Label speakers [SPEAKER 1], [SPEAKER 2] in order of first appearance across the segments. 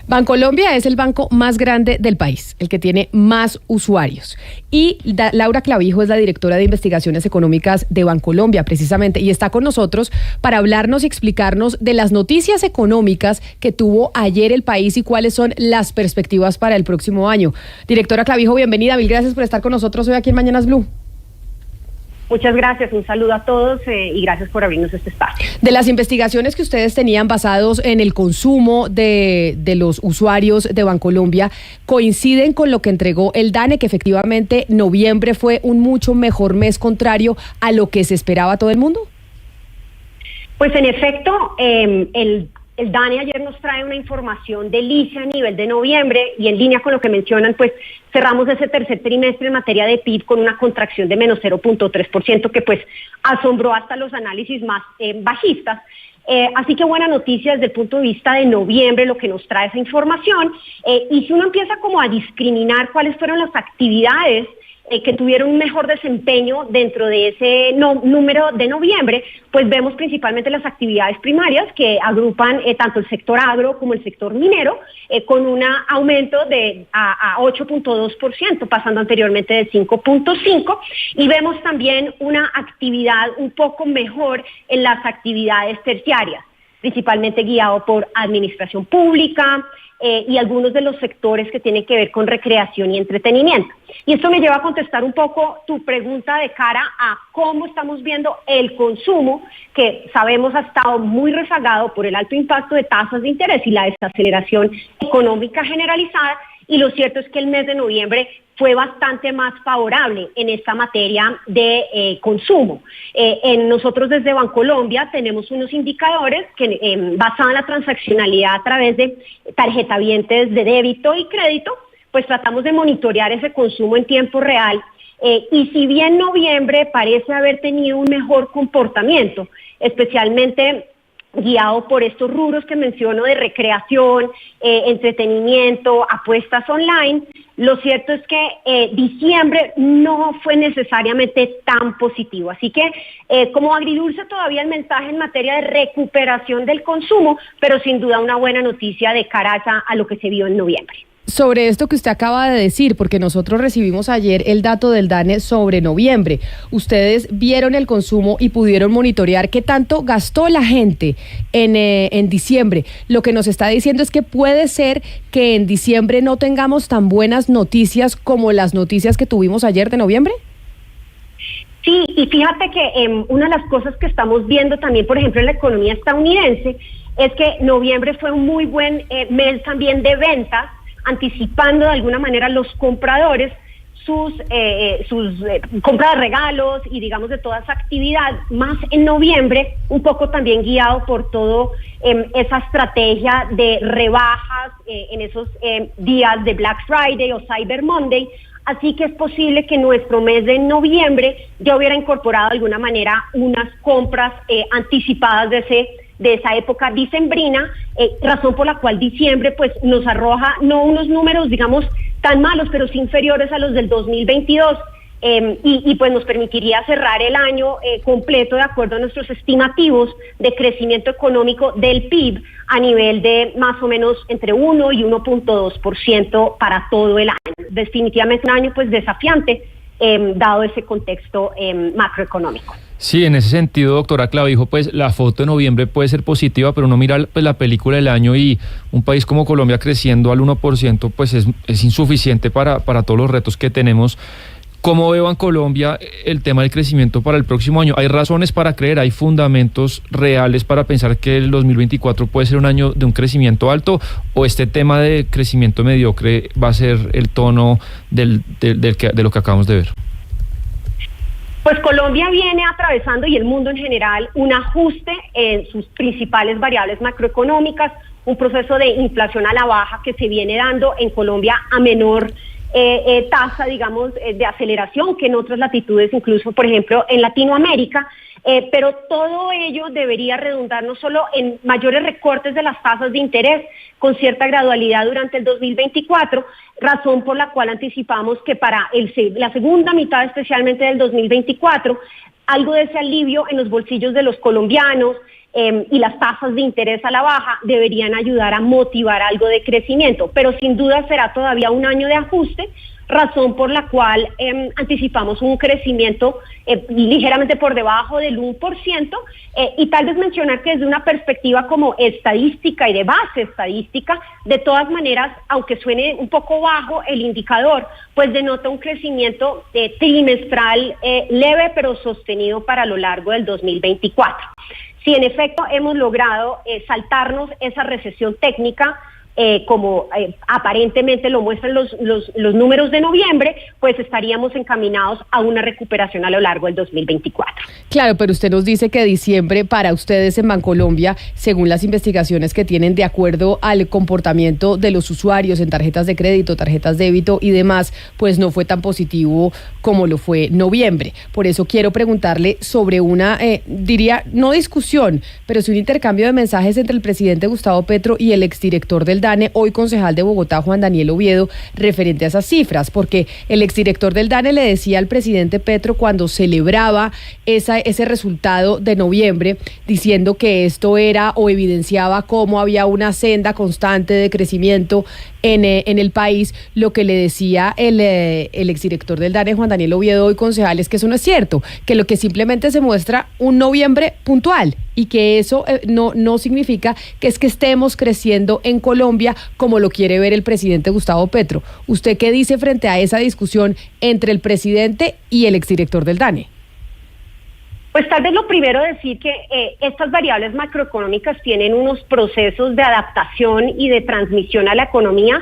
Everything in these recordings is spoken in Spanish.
[SPEAKER 1] Bancolombia es el banco más grande del país, el que tiene más usuarios. Y Laura Clavijo es la directora de Investigaciones Económicas de Bancolombia, precisamente, y está con nosotros para hablarnos y explicarnos de las noticias económicas que tuvo ayer el país y cuáles son las perspectivas para el próximo año. Directora Clavijo, bienvenida. Mil gracias por estar con nosotros hoy aquí en Mañanas Blue.
[SPEAKER 2] Muchas gracias, un saludo a todos y gracias por abrirnos este espacio.
[SPEAKER 1] De las investigaciones que ustedes tenían basados en el consumo de los usuarios de Bancolombia, ¿coinciden con lo que entregó el DANE, que efectivamente noviembre fue un mucho mejor mes contrario a lo que se esperaba todo el mundo?
[SPEAKER 2] Pues en efecto, el DANE ayer nos trae una información del ICE a nivel de noviembre y en línea con lo que mencionan, pues cerramos ese tercer trimestre en materia de PIB con una contracción de menos 0.3% que pues asombró hasta los análisis más bajistas. Así que buena noticia desde el punto de vista de noviembre lo que nos trae esa información. Y si uno empieza como a discriminar cuáles fueron las actividades que tuvieron un mejor desempeño dentro de ese número de noviembre, pues vemos principalmente las actividades primarias que agrupan tanto el sector agro como el sector minero, con un aumento a 8.2%, pasando anteriormente de 5.5%, y vemos también una actividad un poco mejor en las actividades terciarias, principalmente guiado por administración pública, y algunos de los sectores que tienen que ver con recreación y entretenimiento. Y esto me lleva a contestar un poco tu pregunta de cara a cómo estamos viendo el consumo, que sabemos ha estado muy rezagado por el alto impacto de tasas de interés y la desaceleración económica generalizada, y lo cierto es que el mes de noviembre fue bastante más favorable en esta materia de consumo. Nosotros desde Bancolombia tenemos unos indicadores que basados en la transaccionalidad a través de tarjetavientes de débito y crédito, pues tratamos de monitorear ese consumo en tiempo real. Y si bien noviembre parece haber tenido un mejor comportamiento, especialmente guiado por estos rubros que menciono de recreación, entretenimiento, apuestas online, lo cierto es que diciembre no fue necesariamente tan positivo. Así que como agridulce todavía el mensaje en materia de recuperación del consumo, pero sin duda una buena noticia de cara a lo que se vio en noviembre.
[SPEAKER 1] Sobre esto que usted acaba de decir, porque nosotros recibimos ayer el dato del DANE sobre noviembre. Ustedes vieron el consumo y pudieron monitorear qué tanto gastó la gente en diciembre. Lo que nos está diciendo es que puede ser que en diciembre no tengamos tan buenas noticias como las noticias que tuvimos ayer de noviembre.
[SPEAKER 2] Sí, y fíjate que una de las cosas que estamos viendo también, por ejemplo, en la economía estadounidense, es que noviembre fue un muy buen mes también de ventas, anticipando de alguna manera los compradores sus compras de regalos y digamos de toda esa actividad, más en noviembre, un poco también guiado por todo esa estrategia de rebajas en esos días de Black Friday o Cyber Monday. Así que es posible que nuestro mes de noviembre ya hubiera incorporado de alguna manera unas compras anticipadas de esa época dicembrina, razón por la cual diciembre pues nos arroja no unos números digamos tan malos, pero sí inferiores a los del 2022, y pues nos permitiría cerrar el año completo de acuerdo a nuestros estimativos de crecimiento económico del PIB a nivel de más o menos entre 1 y 1.2% para todo el año. Definitivamente un año pues desafiante, dado ese contexto macroeconómico.
[SPEAKER 3] Sí, en ese sentido, doctora Clavijo, pues la foto de noviembre puede ser positiva, pero uno mira pues, la película del año y un país como Colombia creciendo al 1%, pues es insuficiente para todos los retos que tenemos. ¿Cómo veo en Colombia el tema del crecimiento para el próximo año? ¿Hay razones para creer, hay fundamentos reales para pensar que el 2024 puede ser un año de un crecimiento alto, o este tema de crecimiento mediocre va a ser el tono de lo que acabamos de ver?
[SPEAKER 2] Pues Colombia viene atravesando, y el mundo en general, un ajuste en sus principales variables macroeconómicas, un proceso de inflación a la baja que se viene dando en Colombia a menor tasa, digamos, de aceleración que en otras latitudes, incluso, por ejemplo, en Latinoamérica, pero todo ello debería redundar no solo en mayores recortes de las tasas de interés con cierta gradualidad durante el 2024, razón por la cual anticipamos que para la segunda mitad especialmente del 2024, algo de ese alivio en los bolsillos de los colombianos, y las tasas de interés a la baja deberían ayudar a motivar algo de crecimiento, pero sin duda será todavía un año de ajuste, razón por la cual anticipamos un crecimiento ligeramente por debajo del 1%, y tal vez mencionar que desde una perspectiva como estadística y de base estadística, de todas maneras, aunque suene un poco bajo el indicador, pues denota un crecimiento trimestral leve pero sostenido para lo largo del 2024. Si en efecto hemos logrado saltarnos esa recesión técnica, como aparentemente lo muestran los números de noviembre, pues estaríamos encaminados a una recuperación a lo largo del 2024.
[SPEAKER 1] Claro, pero usted nos dice que diciembre para ustedes en Bancolombia, según las investigaciones que tienen de acuerdo al comportamiento de los usuarios en tarjetas de crédito, tarjetas de débito y demás, pues no fue tan positivo como lo fue noviembre. Por eso quiero preguntarle sobre una, diría, no discusión, pero sí un intercambio de mensajes entre el presidente Gustavo Petro y el exdirector del DANE, hoy concejal de Bogotá, Juan Daniel Oviedo, referente a esas cifras, porque el exdirector del DANE le decía al presidente Petro cuando celebraba ese resultado de noviembre, diciendo que esto era o evidenciaba cómo había una senda constante de crecimiento en el país. Lo que le decía el exdirector del DANE, Juan Daniel Oviedo, hoy concejal, es que eso no es cierto, que lo que simplemente se muestra un noviembre puntual y que eso no significa que es que estemos creciendo en Colombia como lo quiere ver el presidente Gustavo Petro. ¿Usted qué dice frente a esa discusión entre el presidente y el exdirector del DANE?
[SPEAKER 2] Pues tal vez lo primero decir que estas variables macroeconómicas tienen unos procesos de adaptación y de transmisión a la economía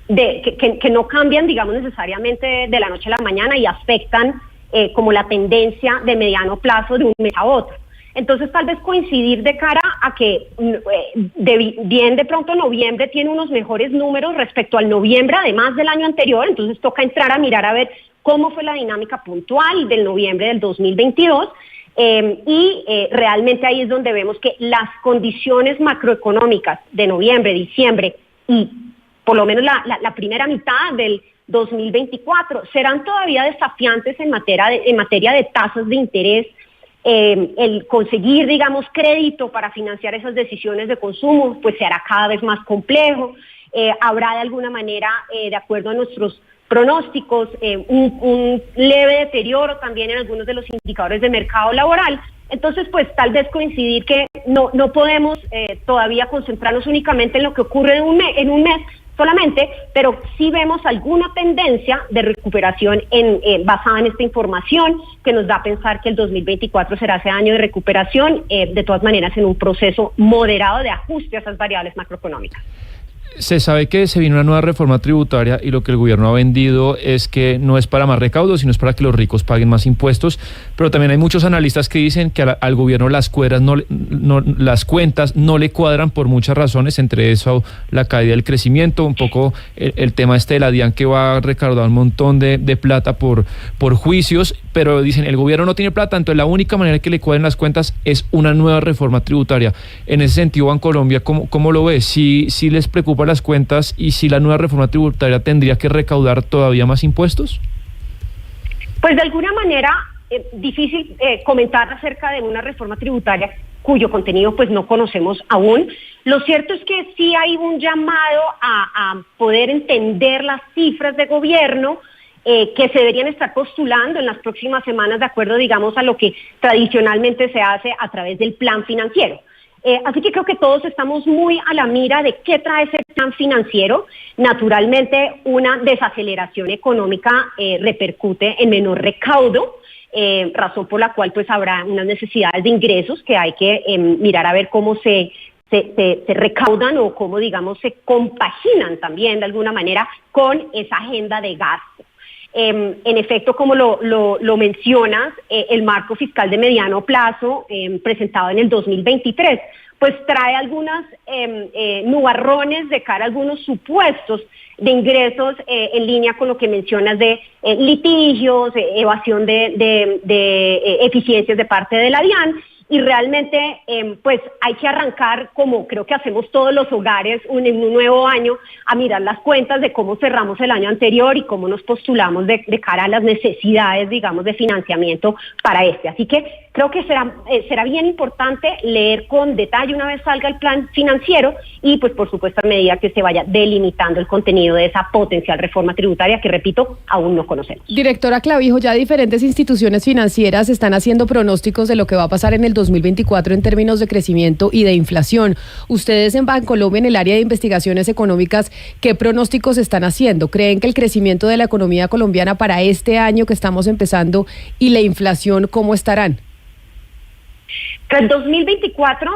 [SPEAKER 2] que no cambian, digamos, necesariamente de la noche a la mañana y afectan como la tendencia de mediano plazo de un mes a otro. Entonces tal vez coincidir de cara a que bien de pronto noviembre tiene unos mejores números respecto al noviembre además del año anterior, entonces toca entrar a mirar a ver cómo fue la dinámica puntual del noviembre del 2022, realmente ahí es donde vemos que las condiciones macroeconómicas de noviembre, diciembre y por lo menos la primera mitad del 2024 serán todavía desafiantes en materia de tasas de interés. El conseguir, digamos, crédito para financiar esas decisiones de consumo, pues se hará cada vez más complejo. Habrá de alguna manera, de acuerdo a nuestros pronósticos, un leve deterioro también en algunos de los indicadores de mercado laboral. Entonces, pues tal vez coincidir que no podemos todavía concentrarnos únicamente en lo que ocurre en un mes solamente, pero sí vemos alguna tendencia de recuperación basada en esta información que nos da a pensar que el 2024 será ese año de recuperación, de todas maneras en un proceso moderado de ajuste a esas variables macroeconómicas.
[SPEAKER 3] Se sabe que se viene una nueva reforma tributaria y lo que el gobierno ha vendido es que no es para más recaudo, sino es para que los ricos paguen más impuestos, pero también hay muchos analistas que dicen que al gobierno las cuentas no le cuadran por muchas razones, entre eso la caída del crecimiento, un poco el tema de la DIAN que va a recaudar un montón de plata por juicios, pero dicen el gobierno no tiene plata, entonces la única manera que le cuadren las cuentas es una nueva reforma tributaria. En ese sentido, Bancolombia, ¿cómo lo ve? ¿Sí les preocupa las cuentas y si la nueva reforma tributaria tendría que recaudar todavía más impuestos?
[SPEAKER 2] Pues de alguna manera difícil comentar acerca de una reforma tributaria cuyo contenido pues no conocemos aún. Lo cierto es que sí hay un llamado a poder entender las cifras de gobierno que se deberían estar postulando en las próximas semanas de acuerdo, digamos, a lo que tradicionalmente se hace a través del plan financiero. Así que creo que todos estamos muy a la mira de qué trae ese plan financiero. Naturalmente, una desaceleración económica repercute en menor recaudo, razón por la cual pues habrá unas necesidades de ingresos que hay que mirar a ver cómo se recaudan o cómo, digamos, se compaginan también de alguna manera con esa agenda de gasto. En efecto, como lo mencionas, el marco fiscal de mediano plazo presentado en el 2023, pues trae algunas nubarrones de cara a algunos supuestos de ingresos en línea con lo que mencionas de litigios, evasión de eficiencias de parte de la DIAN. Y realmente, pues hay que arrancar, como creo que hacemos todos los hogares en un nuevo año, a mirar las cuentas de cómo cerramos el año anterior y cómo nos postulamos de cara a las necesidades, digamos, de financiamiento para este. Así que creo que será bien importante leer con detalle una vez salga el plan financiero y pues por supuesto a medida que se vaya delimitando el contenido de esa potencial reforma tributaria que, repito, aún no conocemos.
[SPEAKER 1] Directora Clavijo, ya diferentes instituciones financieras están haciendo pronósticos de lo que va a pasar en el 2024 en términos de crecimiento y de inflación. Ustedes en Bancolombia, en el área de investigaciones económicas, ¿qué pronósticos están haciendo? ¿Creen que el crecimiento de la economía colombiana para este año que estamos empezando y la inflación cómo estarán?
[SPEAKER 2] Para el 2024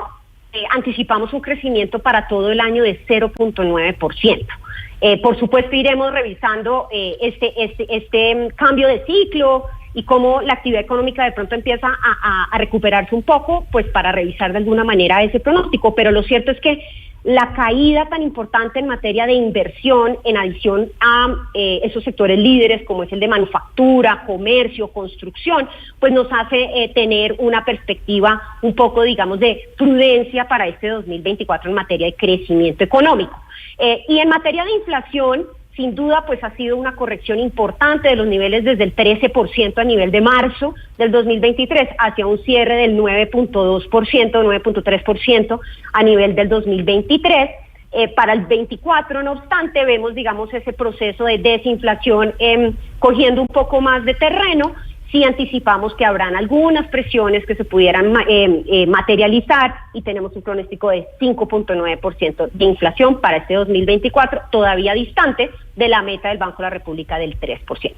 [SPEAKER 2] anticipamos un crecimiento para todo el año de 0.9%. Por supuesto iremos revisando este cambio de ciclo y cómo la actividad económica de pronto empieza a recuperarse un poco, pues para revisar de alguna manera ese pronóstico, pero lo cierto es que la caída tan importante en materia de inversión, en adición a esos sectores líderes como es el de manufactura, comercio, construcción, pues nos hace tener una perspectiva un poco, digamos, de prudencia para este 2024 en materia de crecimiento económico. Y en materia de inflación, sin duda, pues ha sido una corrección importante de los niveles desde el 13% a nivel de marzo del 2023 hacia un cierre del 9.2%, 9.3% a nivel del 2023. Para el 24, no obstante, vemos, digamos, ese proceso de desinflación cogiendo un poco más de terreno. Sí anticipamos que habrán algunas presiones que se pudieran materializar y tenemos un pronóstico de 5.9% de inflación para este 2024, todavía distante de la meta del Banco de la República del 3%.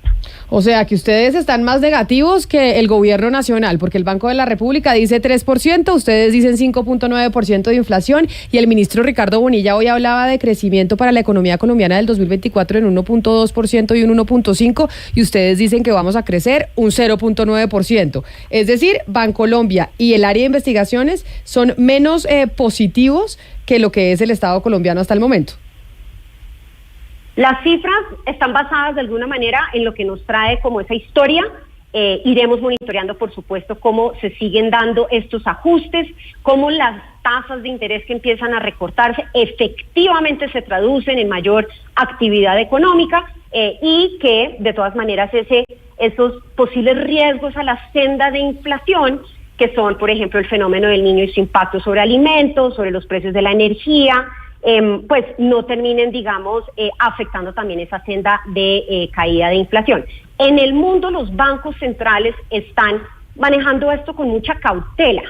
[SPEAKER 1] O sea, que ustedes están más negativos que el gobierno nacional, porque el Banco de la República dice 3%, ustedes dicen 5.9% de inflación, y el ministro Ricardo Bonilla hoy hablaba de crecimiento para la economía colombiana del 2024 en 1.2% y un 1.5%, y ustedes dicen que vamos a crecer un 0.9%. Es decir, Bancolombia y el área de investigaciones son menos positivos que lo que es el Estado colombiano hasta el momento.
[SPEAKER 2] Las cifras están basadas de alguna manera en lo que nos trae como esa historia. Iremos monitoreando, por supuesto, cómo se siguen dando estos ajustes, cómo las tasas de interés que empiezan a recortarse efectivamente se traducen en mayor actividad económica y que, de todas maneras, esos posibles riesgos a la senda de inflación, que son, por ejemplo, el fenómeno del Niño y su impacto sobre alimentos, sobre los precios de la energía, pues no terminen, digamos, afectando también esa senda de caída de inflación. En el mundo los bancos centrales están manejando esto con mucha cautela.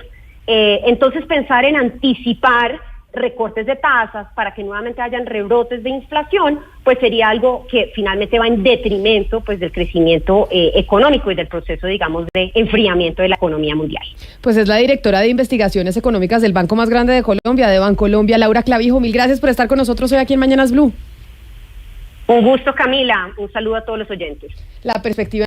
[SPEAKER 2] Entonces pensar en anticipar recortes de tasas para que nuevamente hayan rebrotes de inflación, pues sería algo que finalmente va en detrimento pues del crecimiento económico y del proceso, digamos, de enfriamiento de la economía mundial.
[SPEAKER 1] Pues es la directora de investigaciones económicas del banco más grande de Colombia, de Bancolombia, Laura Clavijo. Mil gracias por estar con nosotros hoy aquí en Mañanas Blue.
[SPEAKER 2] Un gusto, Camila. Un saludo a todos los oyentes.
[SPEAKER 1] La perspectiva